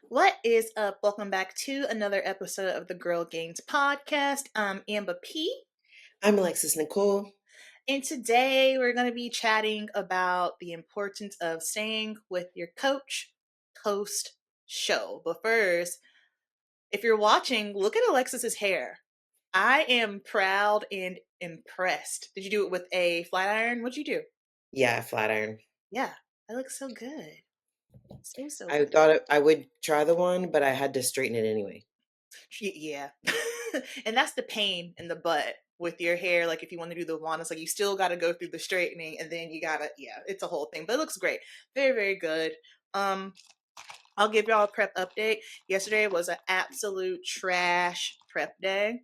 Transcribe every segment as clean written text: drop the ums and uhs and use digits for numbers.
What is up? Welcome back to another episode of the Girl Gainz podcast. I'm Amber P. I'm Alexis Nicole. And today we're going to be chatting about the importance of staying with your coach post show. But first, if you're watching, look at Alexis's hair. I am proud and impressed. Did you do it with a flat iron? What'd you do? Yeah, flat iron. Yeah, that looks so good. So I good. thought I would try the one, but I had to straighten it anyway. Yeah. And that's the pain in the butt with your hair. Like if you want to do the wand, it's like you still got to go through the straightening and then you gotta, yeah, it's a whole thing, but it looks great. Very, very good. Um, I'll give y'all a prep update. Yesterday was an absolute trash prep day.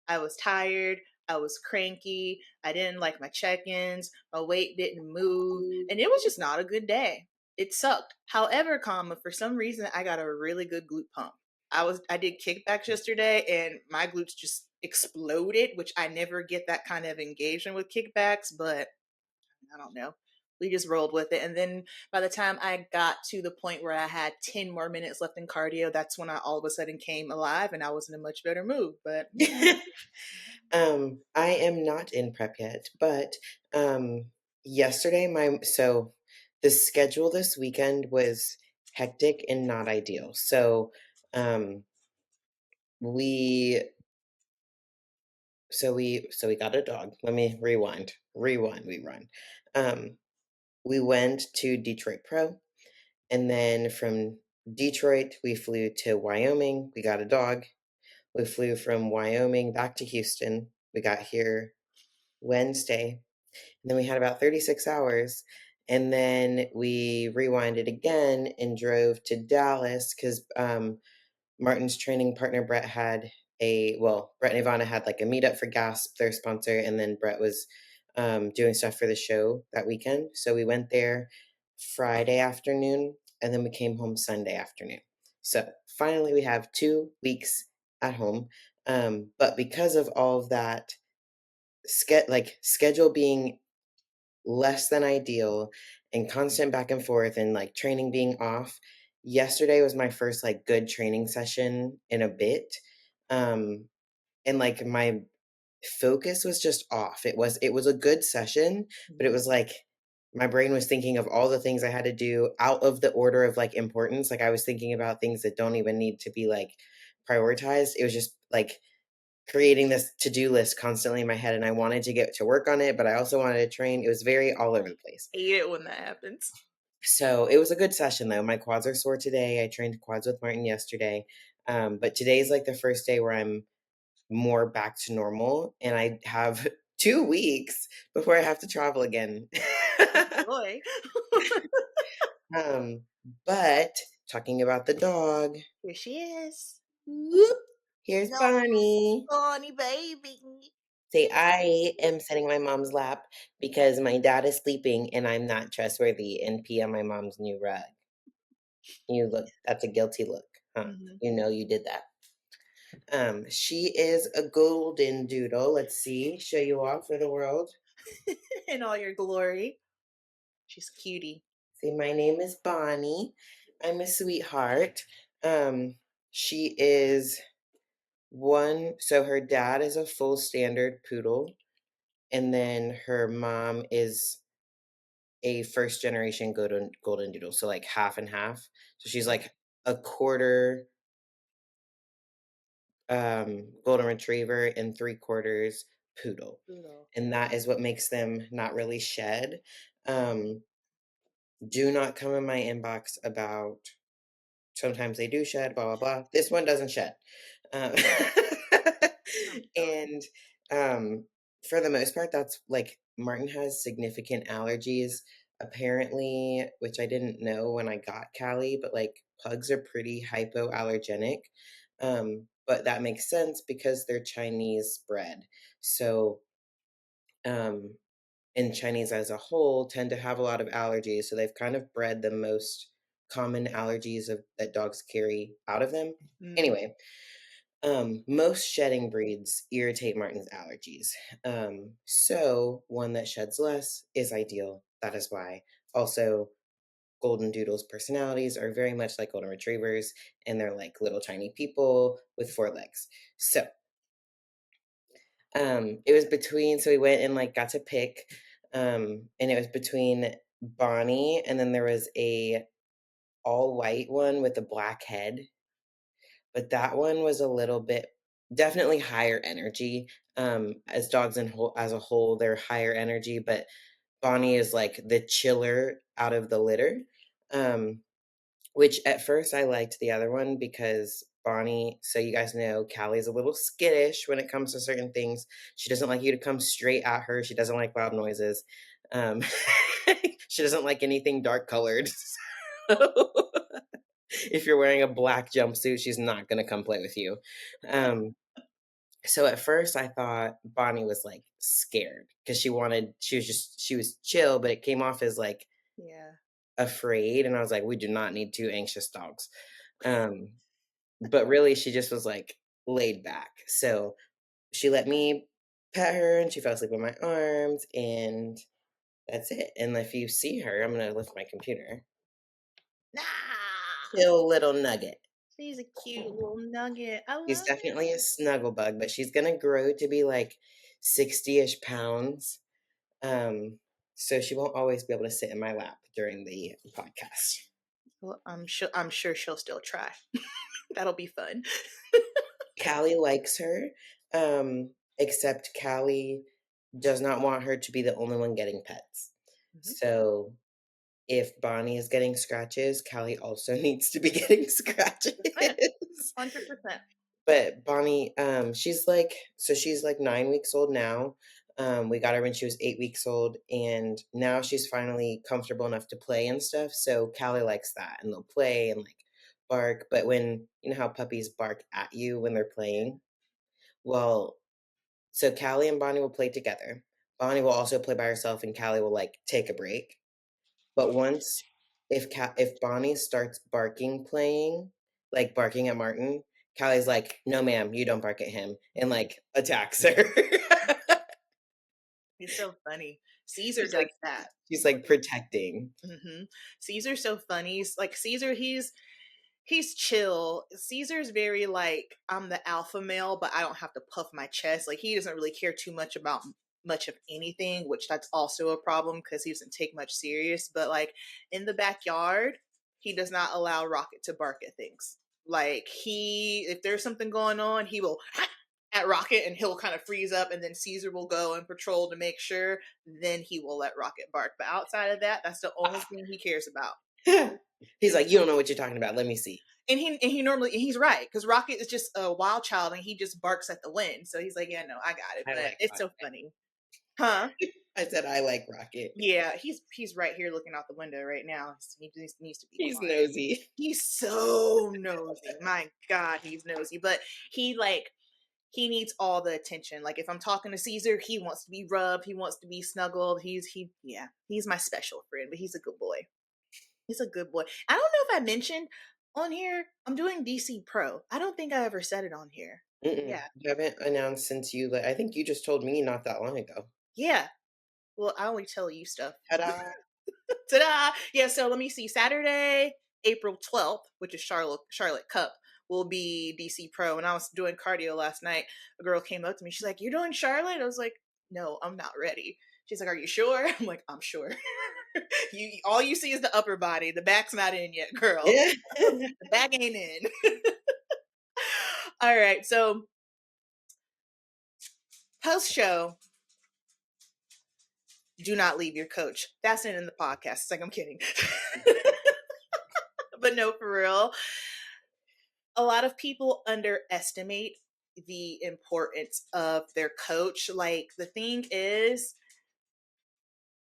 I was tired. I was cranky. I didn't like my check-ins. My weight didn't move. And it was just not a good day. It sucked. However, for some reason I got a really good glute pump. I did kickbacks yesterday and my glutes just exploded, which I never get that kind of engagement with kickbacks, but I don't know. We just rolled with it. And then by the time I got to the point where I had 10 more minutes left in cardio, that's when I all of a sudden came alive and I was in a much better mood. But I am not in prep yet, but yesterday the schedule this weekend was hectic and not ideal. So um we we got a dog. Let me rewind. Rewind. Um we went to Detroit Pro. And then from Detroit, we flew to Wyoming. We got a dog. We flew from Wyoming back to Houston. We got here Wednesday. And then we had about 36 hours. And then we rewinded again and drove to Dallas because Martin's training partner, Brett and Ivana had like a meetup for Gasp, their sponsor. And then Brett was doing stuff for the show that weekend. So we went there Friday afternoon and then we came home Sunday afternoon. So finally, we have 2 weeks at home. But because of all of that, schedule being less than ideal and constant back and forth and like training being off, yesterday was my first like good training session in a bit. And like my focus was just off. It was a good session, but it was like my brain was thinking of all the things I had to do out of the order of like importance. Like I was thinking about things that don't even need to be like prioritized. It was just like creating this to-do list constantly in my head, and I wanted to get to work on it, but I also wanted to train. It was very all over the place. I hate it when that happens. So it was a good session though. My quads are sore today. I trained quads with Martin yesterday. But today's like the first day where I'm more back to normal, and I have 2 weeks before I have to travel again. Boy. um, but talking about the dog, Here she is. whoop, here's No, Bonnie. Bonnie baby. Say, I am sitting in my mom's lap because my dad is sleeping and I'm not trustworthy and pee on my mom's new rug. You look, that's a guilty look, huh? Mm-hmm. You know you did that. She is a golden doodle. Let's see, show you off for the world. In all your glory. She's a cutie. See, my name is Bonnie. I'm a sweetheart. She is so her dad is a full standard poodle, and then her mom is a first generation golden doodle, so like half and half. So she's like a quarter golden retriever and 3/4 poodle. Poodle. And that is what makes them not really shed. Um, do not come in my inbox about sometimes they do shed, blah blah blah. This one doesn't shed. Um, and for the most part, that's like Martin has significant allergies, apparently, which I didn't know when I got Callie, but like pugs are pretty hypoallergenic. But that makes sense because they're Chinese bred. So, um, and Chinese as a whole tend to have a lot of allergies. So they've kind of bred the most common allergies that dogs carry out of them. Mm. Anyway, most shedding breeds irritate Martin's allergies. So one that sheds less is ideal. That is why. Also, golden doodles personalities are very much like golden retrievers, and they're like little tiny people with 4 legs. So it was between, so we went and like got to pick, and it was between Bonnie, and then there was a all white one with a black head, but that one was a little bit definitely higher energy. As dogs in whole as a whole, they're higher energy, but Bonnie is like the chiller out of the litter. Um, which at first I liked the other one because Bonnie, so you guys know, Callie's a little skittish when it comes to certain things. She doesn't like you to come straight at her. She doesn't like loud noises. Um, she doesn't like anything dark colored. So if you're wearing a black jumpsuit, she's not gonna come play with you. Um, so at first I thought Bonnie was like scared because she was chill, but it came off as like Yeah. afraid, and I was like, we do not need 2 anxious dogs. Um, but really she just was like laid back. So she let me pet her and she fell asleep in my arms, and that's it. And if you see her, I'm gonna lift my computer. Nah. Chill little nugget. She's a cute little nugget. I She's love definitely a it. snuggle bug, but she's gonna grow to be like 60-ish pounds. Um, so she won't always be able to sit in my lap during the podcast. Well, I'm sure she'll still try. That'll be fun. Callie likes her, except Callie does not want her to be the only one getting pets. Mhm. So if Bonnie is getting scratches, Callie also needs to be getting scratches. Yeah, 100%. But Bonnie, she's like 9 weeks old now. We got her when she was 8 weeks old, and now she's finally comfortable enough to play and stuff. So Callie likes that, and they'll play and like bark. But when you know how puppies bark at you when they're playing, well, so Callie and Bonnie will play together. Bonnie will also play by herself, and Callie will like take a break. But once if Bonnie starts barking playing, like barking at Martin, Callie's like, "No, ma'am, you don't bark at him," and like attacks her. He's so funny. Caesar she's like does that. she's like protecting. Hmm. Caesar's so funny. Like Caesar, he's chill. Caesar's very like I'm the alpha male, but I don't have to puff my chest. Like he doesn't really care too much about much of anything, which that's also a problem because he doesn't take much serious. But like in the backyard, he does not allow Rocket to bark at things. Like if there's something going on, he will at Rocket and he'll kind of freeze up, and then Caesar will go and patrol to make sure. Then he will let Rocket bark. But outside of that, that's the only thing he cares about. He's like, "You don't know what you're talking about. Let me see." And he normally, and he's right because Rocket is just a wild child and he just barks at the wind. So he's like, yeah, no, I got it. I But like it's so Rocket. funny, huh? I said I like Rocket. Yeah, he's right here looking out the window right now. He just needs to be He's quiet. nosy. He's so nosy. My God, he's nosy. But he like he needs all the attention. Like if I'm talking to Caesar, he wants to be rubbed. He wants to be snuggled. He's my special friend. But he's a good boy. He's a good boy. I don't know if I mentioned on here, I'm doing DC Pro. I don't think I ever said it on here. Mm-mm. Yeah. You haven't announced since you. I think you just told me not that long ago. Yeah. Well, I only tell you stuff. Ta-da! Ta-da! Yeah, so let me see. Saturday, April 12th, which is Charlotte Cup, will be DC Pro. When I was doing cardio last night, a girl came up to me. She's like, "You're doing Charlotte?" I was like, "No, I'm not ready." She's like, "Are you sure?" I'm like, "I'm sure." You all you see is the upper body. The back's not in yet, girl. Yeah. The back ain't in. All right, so post show, do not leave your coach. That's it in the podcast. It's like I'm kidding. But no, for real. A lot of people underestimate the importance of their coach. Like the thing is,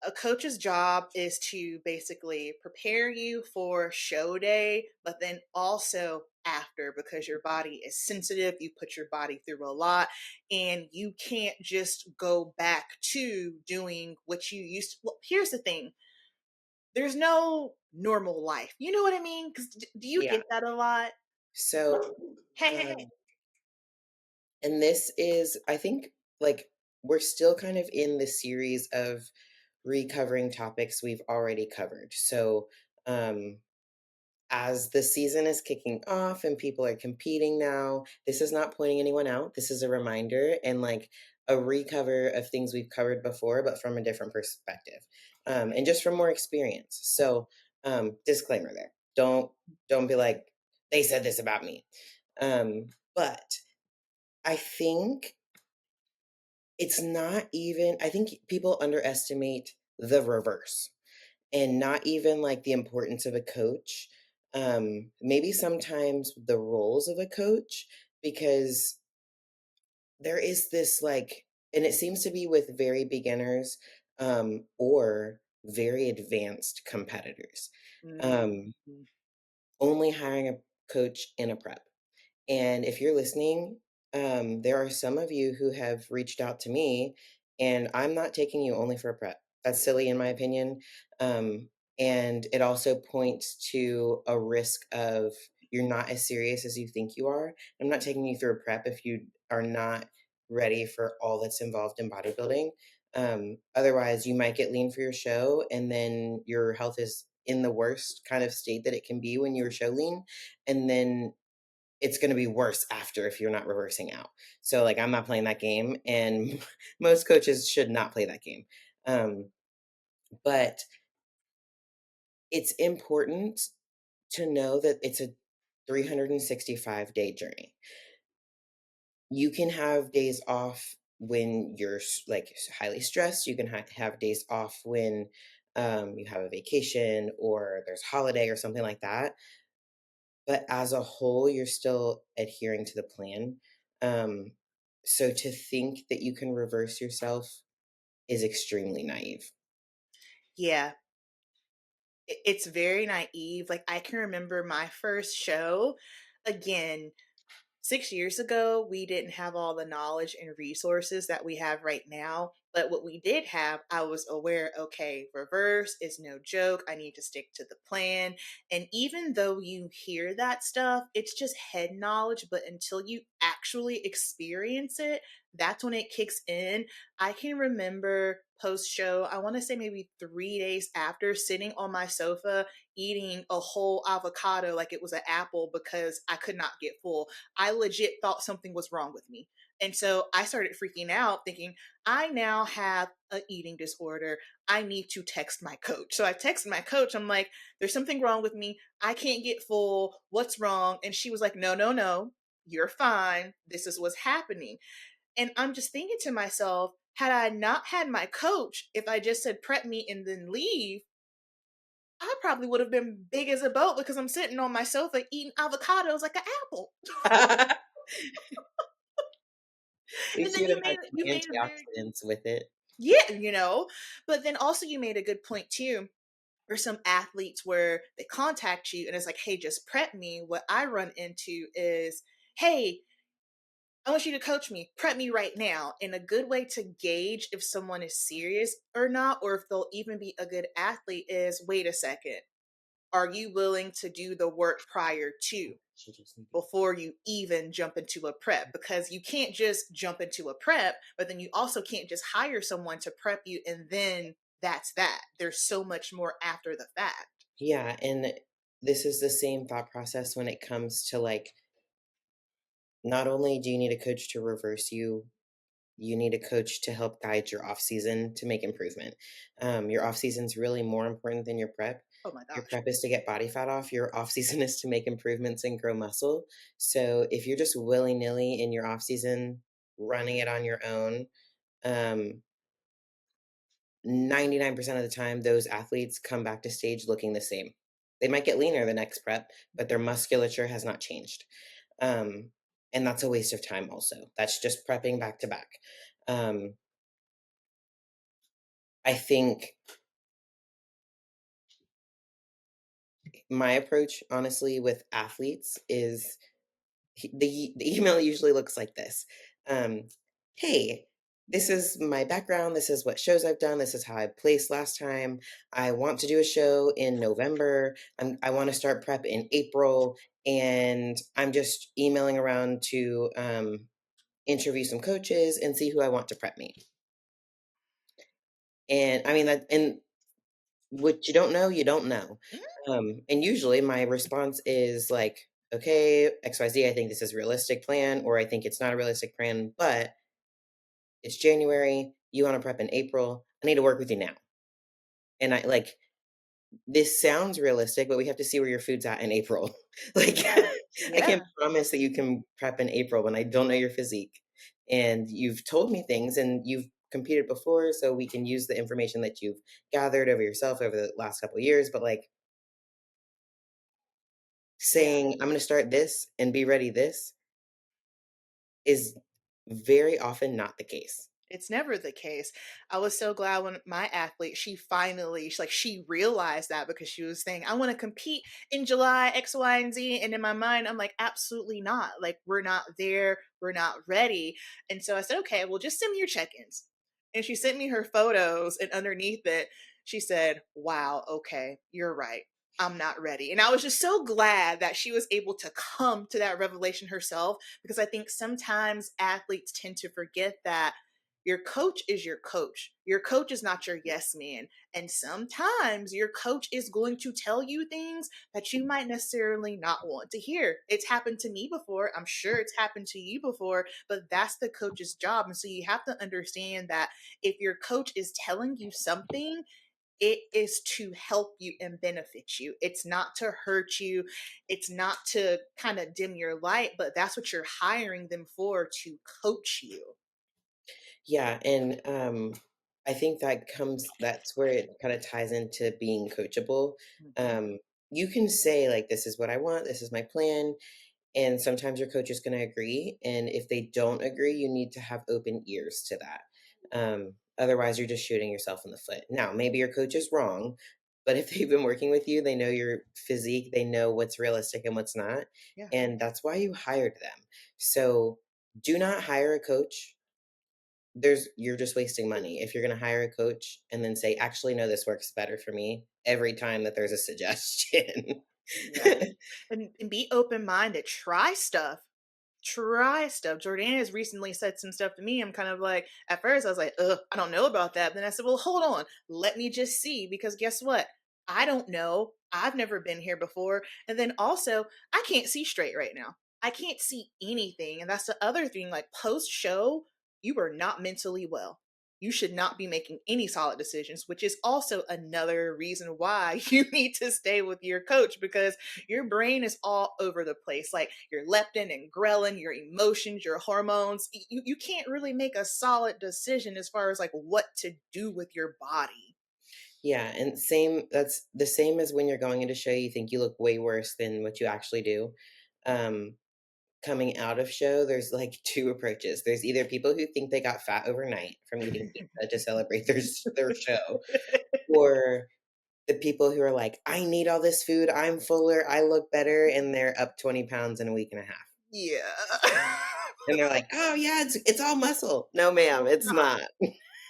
a coach's job is to basically prepare you for show day, but then also after because your body is sensitive. You put your body through a lot and you can't just go back to doing what you used to. Well, here's the thing, there's no normal life. You know what I mean? Because do you Yeah. get that a lot? So, Hey, hey, hey. um, and this is, I think, like, we're still kind of in the series of recovering topics we've already covered. So, Um, as the season is kicking off and people are competing now, this is not pointing anyone out. This is a reminder and like a recover of things we've covered before, but from a different perspective, and just from more experience. So, disclaimer there. Don't be like they said this about me. But I think it's not even. I think people underestimate the reverse and not even like the importance of a coach. Maybe sometimes the roles of a coach, because there is this like, and it seems to be with very beginners or very advanced competitors. Um, Mm. only hiring a coach in a prep. And if you're listening, there are some of you who have reached out to me, and I'm not taking you only for a prep. That's silly, in my opinion. Um, and it also points to a risk of you're not as serious as you think you are. I'm not taking you through a prep if you are not ready for all that's involved in bodybuilding. Otherwise, you might get lean for your show, and then your health is in the worst kind of state that it can be when you're show lean. And then it's going to be worse after if you're not reversing out. So like I'm not playing that game, and most coaches should not play that game. But it's important to know that it's a 365-day journey. You can have days off when you're like highly stressed. You can have days off when you have a vacation or there's holiday or something like that. But as a whole, you're still adhering to the plan. Um, so to think that you can reverse yourself is extremely naive. Yeah, it's very naive. Like, I can remember my first show, again, 6 years ago, we didn't have all the knowledge and resources that we have right now. But what we did have, I was aware, okay, reverse is no joke. I need to stick to the plan. And even though you hear that stuff, it's just head knowledge. But until you actually experience it, that's when it kicks in. I can remember post show, I want to say maybe 3 days after, sitting on my sofa eating a whole avocado like it was an apple because I could not get full. I legit thought something was wrong with me. And so I started freaking out, thinking, I now have an eating disorder. I need to text my coach. So I texted my coach. I'm like, there's something wrong with me. I can't get full. What's wrong? And she was like, no, no, no. You're fine. This is what's happening. And I'm just thinking to myself, had I not had my coach, if I just said prep me and then leave, I probably would have been big as a boat because I'm sitting on my sofa eating avocados like an apple. At And least then you would you have had made some you made a very antioxidants with it. yeah, but then also you made a good point too. For some athletes where they contact you and it's like, hey, just prep me. What I run into is, hey, I want you to coach me, prep me right now. And a good way to gauge if someone is serious or not, or if they'll even be a good athlete is, wait a second, are you willing to do the work prior to? She just needed. Before you even jump into a prep, because you can't just jump into a prep, but then you also can't just hire someone to prep you and then that's that. There's so much more after the fact. Yeah, and this is the same thought process when it comes to like not only do you need a coach to reverse you, you need a coach to help guide your off season to make improvement. Your off season is really more important than your prep. Oh my Your gosh. prep is to get body fat off. Your off season is to make improvements and grow muscle. So if you're just willy nilly in your off season, running it on your own, um, 99% of the time, those athletes come back to stage looking the same. They might get leaner the next prep, but their musculature has not changed. Um, and that's a waste of time, also. That's just prepping back to back. Um, I think my approach, honestly, with athletes is the email usually looks like this. Um, hey, this is my background. This is what shows I've done. This is how I placed last time. I want to do a show in November. I want to start prep in April. And I'm just emailing around to interview some coaches and see who I want to prep me. And I mean, that, and what you don't know. And usually my response is like, okay, XYZ, I think this is a realistic plan, or I think it's not a realistic plan, but it's January. You want to prep in April. I need to work with you now. And I like, this sounds realistic, but we have to see where your food's at in April. Like, Yeah. I can't Yeah. promise that you can prep in April when I don't know your physique. And you've told me things and you've competed before, so we can use the information that you've gathered over yourself over the last couple of years. But like Yeah. saying, I'm going to start this and be ready this is very often not the case. It's never the case. I was so glad when my athlete, she realized that because she was saying, I want to compete in July, X, Y, and Z. And in my mind, I'm like, absolutely not. Like, we're not there. We're not ready. And so I said, okay, well, just send me your check ins. And she sent me her photos. And underneath it, she said, wow, okay, you're right. I'm not ready. And I was just so glad that she was able to come to that revelation herself because I think sometimes athletes tend to forget that your coach is your coach. Your coach is not your yes man. And sometimes your coach is going to tell you things that you might necessarily not want to hear. It's happened to me before. I'm sure it's happened to you before, but that's the coach's job. And so you have to understand that if your coach is telling you something, it is to help you and benefit you. It's not to hurt you. It's not to kind of dim your light, but that's what you're hiring them for, to coach you. Yeah, and I think that's where it kind of ties into being coachable. Mhm. Um, you can say like, "This is what I want. This is my plan," and sometimes your coach is going to agree. And if they don't agree, you need to have open ears to that. Otherwise, you're just shooting yourself in the foot. Now, maybe your coach is wrong, but if they've been working with you, they know your physique, they know what's realistic and what's not, Yeah. and that's why you hired them. So, do not hire a coach you're just wasting money if you're gonna hire a coach and then say, "Actually, no, this works better for me," every time that there's a suggestion. Yeah. And be open minded. Try stuff. Try stuff. Jordana has recently said some stuff to me. I'm kind of like, at first I was like, ugh, I don't know about that. Then I said, well, hold on. Let me just see. Because guess what? I don't know. I've never been here before. And then also, I can't see straight right now. I can't see anything. And that's the other thing. Like post show, you are not mentally well. You should not be making any solid decisions, which is also another reason why you need to stay with your coach because your brain is all over the place. Like your leptin and ghrelin, your emotions, your hormones. You can't really make a solid decision as far as like what to do with your body. Yeah, and same that's the same as when you're going into show, you think you look way worse than what you actually do. Um, Coming out of show, there's like 2 approaches. There's either people who think they got fat overnight from eating pizza to celebrate their show, or the people who are like, "I need all this food, I'm fuller, I look better," and they're up 20 pounds in a week and a half. Yeah. And they're like, "Oh, yeah, it's all muscle." No, ma'am, it's Nah,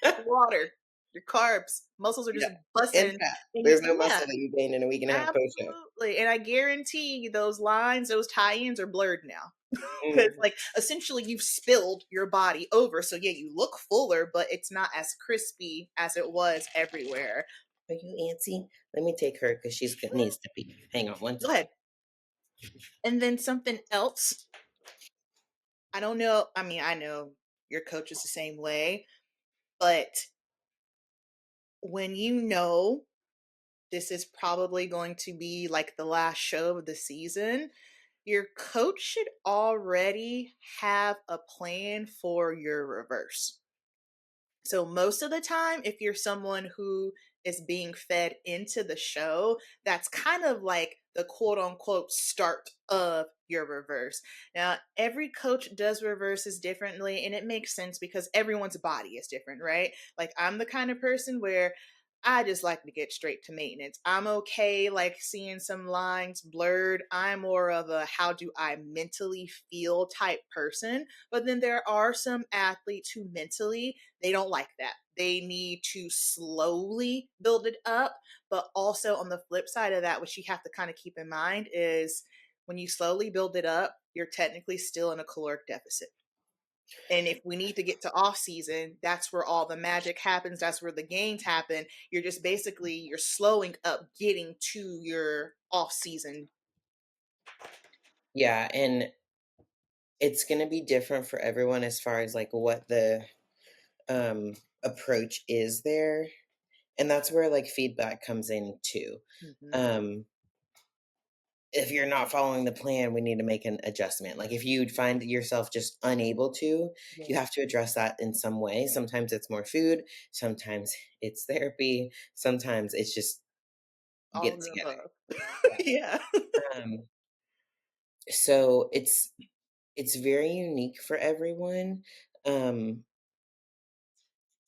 not. water, your carbs, muscles are Yeah, just and busting. fat. And There's no yeah, muscle that you gain in a week and a half post-show. absolutely. And I guarantee you those lines, those tie-ins are blurred now. Because Mhm. like essentially you've spilled your body over. So yeah, you look fuller, but it's not as crispy as it was everywhere. "Are you antsy? Let me take her because she's needs to pee. Hang on one Go second." ahead. And then something else, I don't know. I mean, I know your coach is the same way, but when you know this is probably going to be like the last show of the season, your coach should already have a plan for your reverse. So most of the time, if you're someone who is being fed into the show, that's kind of like the quote unquote start of your reverse. Now, every coach does reverses differently, and it makes sense because everyone's body is different, right? Like, I'm the kind of person where I just like to get straight to maintenance. I'm okay, like seeing some lines blurred. I'm more of a how do I mentally feel type person. But then there are some athletes who mentally they don't like that. They need to slowly build it up. But also on the flip side of that, what you have to kind of keep in mind is when you slowly build it up, you're technically still in a caloric deficit. And if we need to get to off season, that's where all the magic happens. That's where the gains happen. You're just basically you're slowing up getting to your off season. Yeah, and it's gonna be different for everyone as far as, like, what the, um, approach is there, and that's where, like, feedback comes in too. Hmm. Um, if you're not following the plan, we need to make an adjustment. Like, if you find yourself just unable to, you Yeah, have to address that in some way. Sometimes it's more food, sometimes it's therapy, sometimes it's just all get of it the together. above. Yeah. Yeah. Um, so it's very unique for everyone. Um,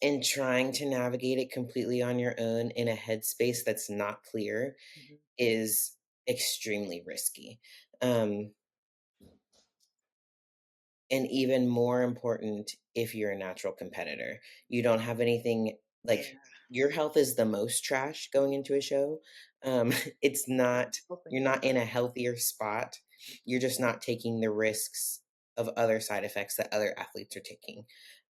and trying to navigate it completely on your own in a headspace that's not clear Mhm. is extremely risky. Um, and even more important if you're a natural competitor. You don't have anything Yeah. like your health is the most trash going into a show. It's not, Hoping you're for not in a healthier spot. You're just not taking the risks of other side effects that other athletes are taking.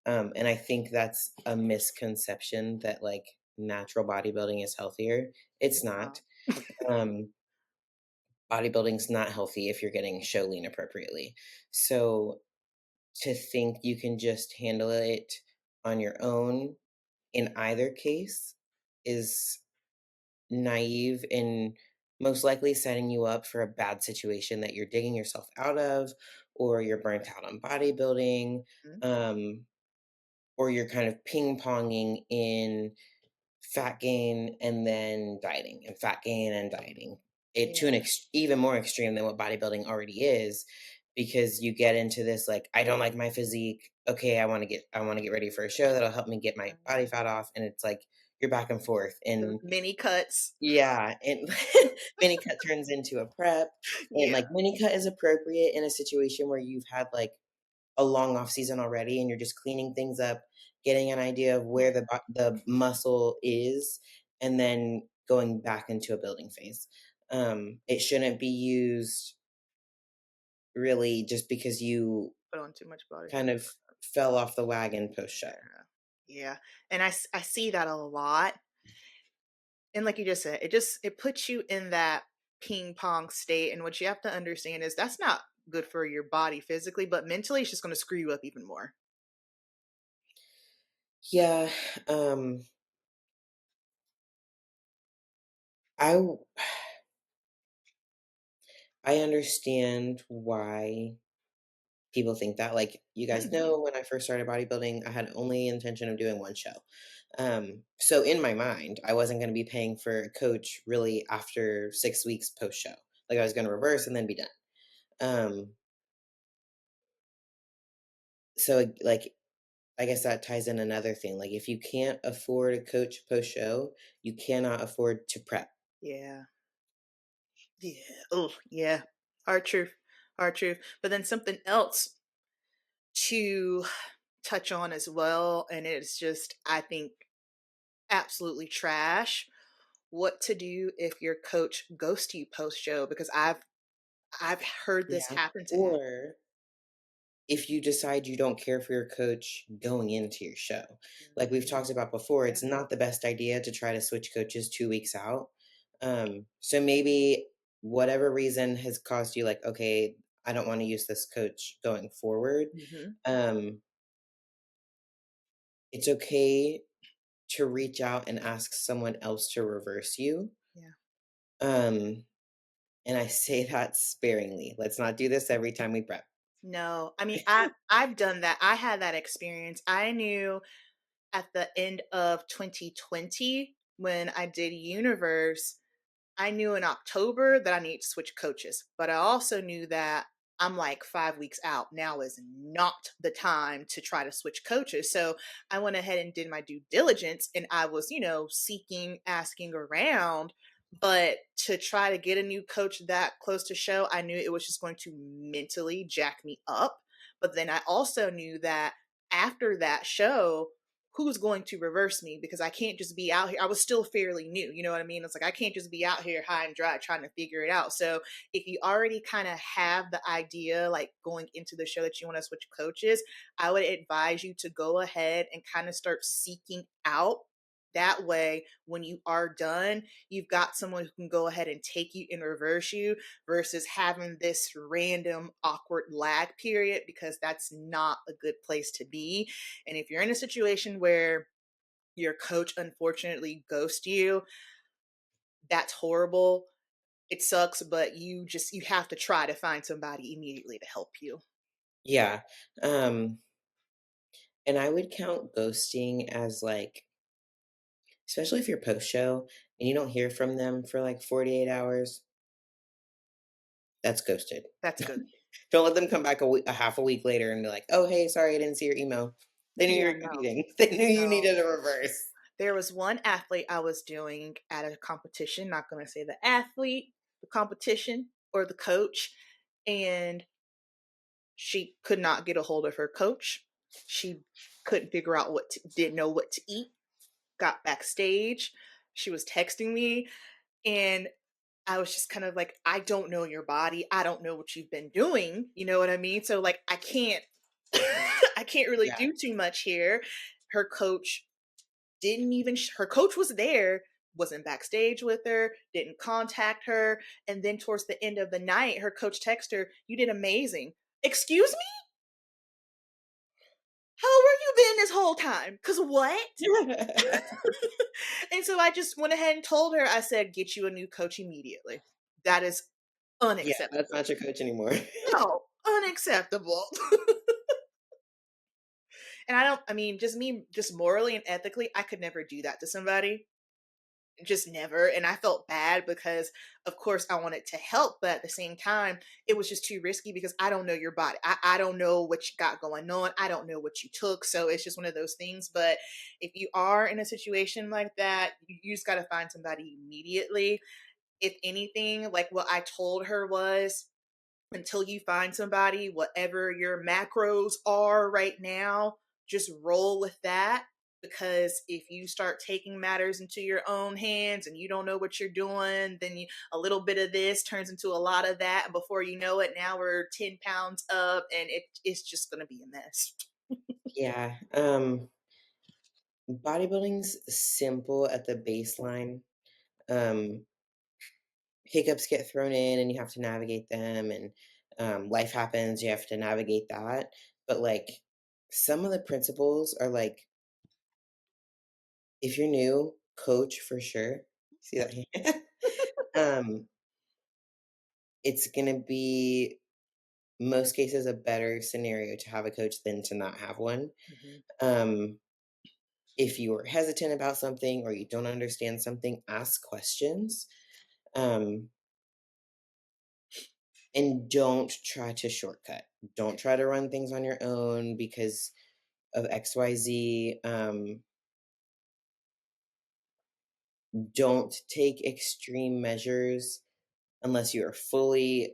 And I think that's a misconception that like natural bodybuilding is healthier. It's not. not. Um, Bodybuilding's not healthy if you're getting show lean appropriately. So to think you can just handle it on your own in either case is naive and most likely setting you up for a bad situation that you're digging yourself out of, or you're burnt out on bodybuilding, Mhm. um, or you're kind of ping ponging in fat gain and then dieting and fat gain and dieting it to an Yeah. even more extreme than what bodybuilding already is, because you get into this like, I don't like my physique, okay, I want to get ready for a show that'll help me get my body fat off, and it's like you're back and forth. The And mini cuts. yeah, and mini cut turns into a prep, and Yeah. like mini cut is appropriate in a situation where you've had like a long off season already and you're just cleaning things up, getting an idea of Yeah. where the muscle is, and then going back into a building phase. It shouldn't be used really just because you Put on too much body kind fat. of fell off the wagon post show. Yeah. Yeah. And I see that a lot. And like you just said, it puts you in that ping pong state. And what you have to understand is that's not good for your body physically, but mentally it's just going to screw you up even more. Yeah, um, I w- I understand why people think that. Like you guys Hmm. know, when I first started bodybuilding, I had only intention of doing one show. So in my mind, I wasn't going to be paying for a coach really after 6 weeks post show. Like I was going to reverse and then be done. Um, so like I guess that ties in another thing. Like if you can't afford a coach post show, you cannot afford to prep. Yeah. Yeah. Oh, yeah. Hard truth. Hard truth. But then something else to touch on as well, and it's just, I think, absolutely trash. What to do if your coach ghosts you post show? Because I've heard this Yeah. happen to happen. Or if you decide you don't care for your coach going into your show. Like we've talked about before, Yeah. it's not the best idea to try to switch coaches 2 weeks out. So maybe whatever reason has caused you like, okay, I don't want to use this coach going forward. Hmm. Um, it's okay to reach out and ask someone else to reverse you. Yeah. Um, and I say that sparingly. Let's not do this every time we prep. No, I mean I've done that. I had that experience. I knew at the end of 2020 when I did Universe, I knew in October that I need to switch coaches, but I also knew that I'm like 5 weeks out. Now is not the time to try to switch coaches. So I went ahead and did my due diligence and I was, seeking, asking around. But to try to get a new coach that close to show, I knew it was just going to mentally jack me up. But then I also knew that after that show, who's going to reverse me, because I can't just be out here. I was still fairly new, you know what I mean? It's like I can't just be out here high and dry trying to figure it out. So if you already kind of have the idea, like going into the show, that you want to switch coaches, I would advise you to go ahead and kind of start seeking out. That way, when you are done, you've got someone who can go ahead and take you and reverse you, versus having this random awkward lag period, because that's not a good place to be. And if you're in a situation where your coach unfortunately ghosts you, that's horrible. It sucks, but you have to try to find somebody immediately to help you. Yeah. Um, and I would count ghosting as like, especially if you're post show and you don't hear from them for like 48 hours, that's ghosted. That's good. Don't let them come back a half a week later and be like, "Oh, hey, sorry, I didn't see your email." They knew you Yeah, were no, competing. They knew you no. needed a reverse. There was one athlete I was doing at a competition, not going to say the athlete, the competition, or the coach, and she could not get a hold of her coach. She couldn't figure out didn't know what to eat. Got backstage. She was texting me, and I was just kind of like, I don't know your body. I don't know what you've been doing. You know what I mean? So like, I can't, I can't really Yeah. do too much here. Her coach didn't even, her coach was there, wasn't backstage with her, didn't contact her. And then towards the end of the night, her coach texted her, "You did amazing." Excuse me? How were you been this whole time? Cause what? And so I just went ahead and told her, I said, "Get you a new coach immediately. That is Yeah, that's unacceptable." not your coach anymore. No, unacceptable. And I mean, just me, just morally and ethically, I could never do that to somebody. Just never. And I felt bad because, of course, I wanted to help, but at the same time, it was just too risky because I don't know your body. I don't know what you got going on. I don't know what you took. So it's just one of those things. But if you are in a situation like that, you just got to find somebody immediately. If anything, like what I told her was, until you find somebody, whatever your macros are right now, just roll with that. Because if you start taking matters into your own hands and you don't know what you're doing, then a little bit of this turns into a lot of that. And before you know it, now we're 10 pounds up, and it's just going to be a mess. Yeah. Bodybuilding's simple at the baseline. Um, Hiccups get thrown in and you have to navigate them, and life happens, you have to navigate that. But like some of the principles are like, if you're new, coach for sure. See that hand? um, it's gonna be most cases a better scenario to have a coach than to not have one. Mhm. Um, if you are hesitant about something or you don't understand something, ask questions. Um, and don't try to shortcut. Don't try to run things on your own because of XYZ. Don't take extreme measures unless you are fully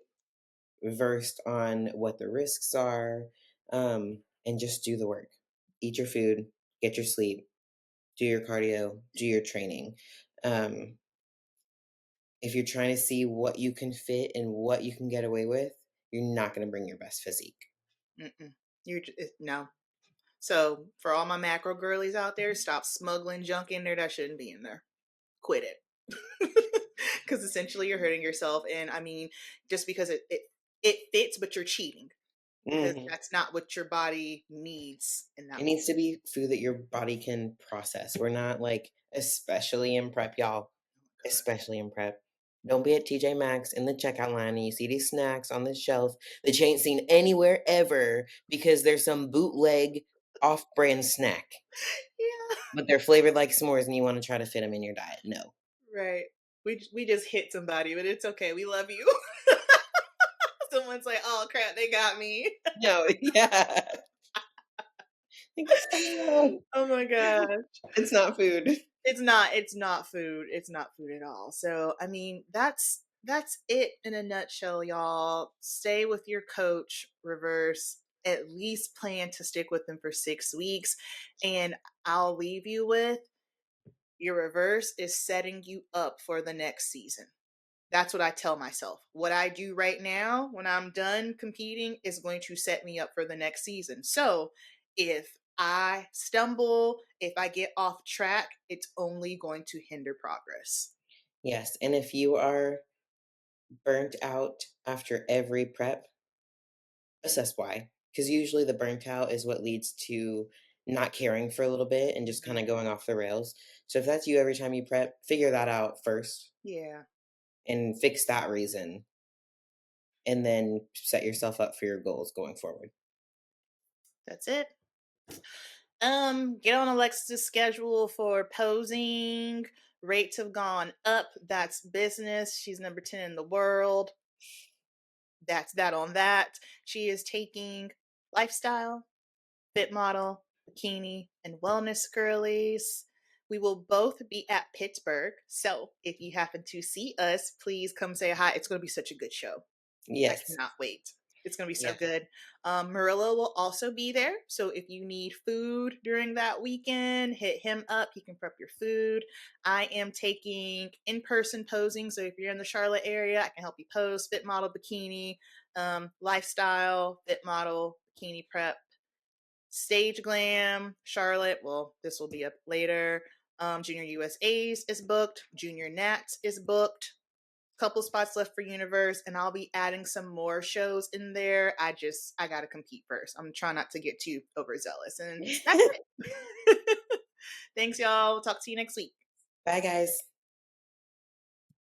versed on what the risks are. And just do the work. Eat your food, get your sleep, do your cardio, do your training. Um, if you're trying to see what you can fit and what you can get away with, you're not going to bring your best physique. Mm-mm. No. So for all my macro girlies out there, stop smuggling junk in there that shouldn't be in there. Quit it. Because essentially you're hurting yourself. And I mean, just because it fits, but you're cheating, because Mhm. that's not what your body needs in that It needs moment. to be food that your body can process. We're not like, especially in prep, y'all, especially in prep. Don't be at TJ Maxx in the checkout line and you see these snacks on the shelf that you ain't seen anywhere ever because there's some bootleg off brand snack, Yeah. but they're flavored like s'mores and you want to try to fit them in your diet. No. Right. We just hit somebody, but it's okay. We love you. Someone's like, "Oh crap, they got me." No, yeah. Like, stop. Oh my god. It's not food. It's not food. It's not food at all. So, I mean, that's it in a nutshell, y'all. Stay with your coach, reverse. at least plan to stick with them for 6 weeks. And I'll leave you with, your reverse is setting you up for the next season. That's what I tell myself. What I do right now when I'm done competing is going to set me up for the next season. So if I stumble, if I get off track, it's only going to hinder progress. Yes. And if you are burnt out after every prep, assess why. Because usually the burnt out is what leads to not caring for a little bit and just kind Mhm. of going off the rails. So if that's you every time you prep, figure that out first Yeah, and fix that reason, and then set yourself up for your goals going forward. that's it. Get on Alexis' schedule for posing. Rates have gone up. That's business. She's number 10 in the world. That's that on that. She is taking lifestyle, fit model, bikini, and wellness girlies. We will both be at Pittsburgh. So if you happen to see us, please come say hi. It's going to be such a good show. I Yes. cannot wait. It's going to be so Yeah. good. Marilla will also be there. So if you need food during that weekend, hit him up. He can prep your food. I am taking in person posing. So if you're in the Charlotte area, I can help you pose, fit model, bikini, lifestyle, fit model, bikini prep, stage glam, Charlotte. Well, this will be up later. Junior USA's is booked. Junior Nats is booked. Couple spots left for Universe, and I'll be adding some more shows in there. I gotta compete first. I'm trying not to get too overzealous, and that's it. Thanks, y'all. We'll talk to you next week. Bye, guys.